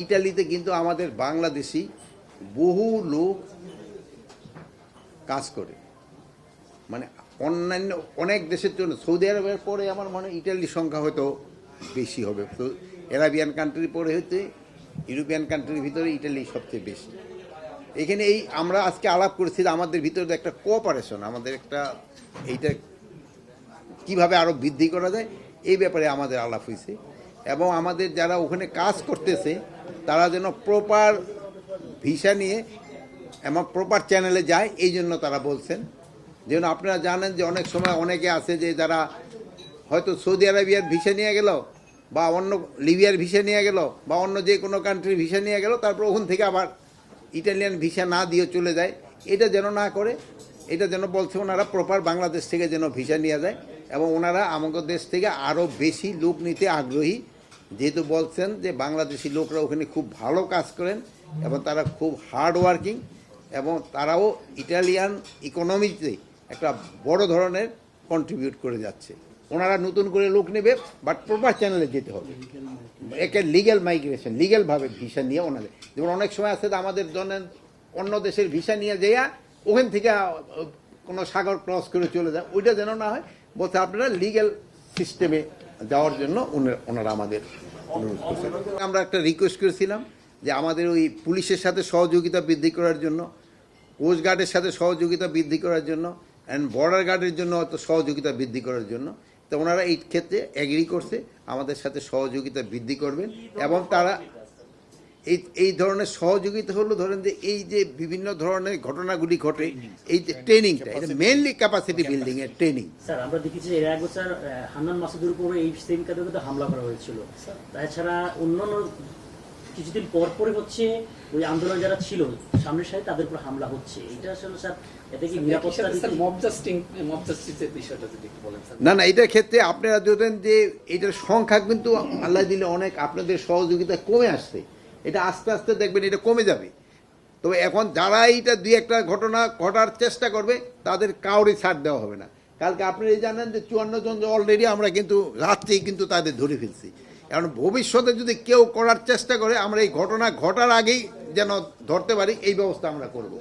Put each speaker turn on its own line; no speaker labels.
ইটালিতে কিন্তু আমাদের বাংলাদেশি বহু লোক কাজ করে, মানে অন্যান্য অনেক দেশের জন্য। সৌদি আরবের পরে আমার মনে হয় ইটালির সংখ্যা হয়তো বেশি হবে। তো এরাবিয়ান কান্ট্রির পরে হইতে ইউরোপিয়ান কান্ট্রির ভিতরে ইটালি সবচেয়ে বেশি। এখানে এই আমরা আজকে আলাপ করেছি যে আমাদের ভিতরে একটা কোঅপারেশন, আমাদের একটা এইটা কিভাবে আরও বৃদ্ধি করা যায় এই ব্যাপারে আমাদের আলাপ হয়েছে। এবং আমাদের যারা ওখানে কাজ করতেছে তারা যেন প্রপার ভিসা নিয়ে এবং প্রপার চ্যানেলে যায়, এই জন্য তারা বলছেন। যেন আপনারা জানেন যে অনেক সময় অনেকে আছে যে যারা হয়তো সৌদি আরবিয়ার ভিসা নিয়ে গেল বা অন্য লিবিয়ার ভিসা নিয়ে গেল বা অন্য যে কোনো কান্ট্রির ভিসা নিয়ে গেল, তারপর ওখান থেকে আবার ইটালিয়ান ভিসা না দিয়ে চলে যায়। এটা যেন না করে, এটা যেন বলছে ওনারা প্রপার বাংলাদেশ থেকে যেন ভিসা নিয়ে যায়। এবং ওনারা আমাদের দেশ থেকে আরও বেশি লোক নিতে আগ্রহী, যেহেতু বলছেন যে বাংলাদেশি লোকরা ওখানে খুব ভালো কাজ করেন এবং তারা খুব হার্ড ওয়ার্কিং এবং তারাও ইটালিয়ান ইকোনমিতে একটা বড় ধরনের কন্ট্রিবিউট করে যাচ্ছে। ওনারা নতুন করে লোক নেবে, বাট প্রপার চ্যানেলে যেতে হবে, একে লিগ্যাল মাইগ্রেশন, লিগ্যালভাবে ভিসা নিয়ে ওনাদের। যেমন অনেক সময় আছে আমাদের জন্য অন্য দেশের ভিসা নিয়ে যাইয়া ওখান থেকে কোনো সাগর ক্রস করে চলে যায়, ওইটা যেন না হয়। বলতে আপনারা লিগ্যাল সিস্টেমে যাওয়ার জন্য ওনারা আমাদের অনুরোধ করছেন। আমরা একটা রিকোয়েস্ট করেছিলাম যে আমাদের ওই পুলিশের সাথে সহযোগিতা বৃদ্ধি করার জন্য, কোস্ট গার্ডের সাথে সহযোগিতা বৃদ্ধি করার জন্য অ্যান্ড বর্ডার গার্ডের জন্য হয়তো সহযোগিতা বৃদ্ধি করার জন্য। তো ওনারা এই ক্ষেত্রে এগ্রি করছে আমাদের সাথে সহযোগিতা বৃদ্ধি করবেন। এবং তারা এই ধরনের সহযোগিতা হলো, ধরেন যে এই যে বিভিন্ন ধরনের ঘটনাগুলি ঘটে, এই যে ট্রেনিংটা, এটা মেইনলি ক্যাপাসিটি বিল্ডিং এর ট্রেনিং।
স্যার আমরা দেখেছি যে এর এক বছর হান্নান মাসুদের উপরে এই সেম কাজে হামলা করা হয়েছিল। তাছাড়া অন্যান্য কিছুদিন পর পরে হচ্ছে ওই আন্দোলন যারা ছিল সামনের সাথে তাদের উপর হামলা হচ্ছে। এটা আসলে স্যার এটা কি নিরাপত্তা বিষয়টা যদি একটু বলেন স্যার।
না, এটার ক্ষেত্রে আপনারা দেখেন যে এটার সংখ্যা কিন্তু আল্লাহ দিলে অনেক আপনাদের সহযোগিতা কমে আসছে। এটা আস্তে আস্তে দেখবেন এটা কমে যাবে। তবে এখন যারা এইটা দুই একটা ঘটনা ঘটার চেষ্টা করবে তাদের কাউরই ছাড় দেওয়া হবে না। কালকে আপনারা জানেন যে 54 জন অলরেডি আমরা কিন্তু রাত্রেই কিন্তু তাদের ধরে ফেলছি। কারণ ভবিষ্যতে যদি কেউ করার চেষ্টা করে আমরা এই ঘটনা ঘটার আগেই যেন ধরতে পারি, এই ব্যবস্থা আমরা করব।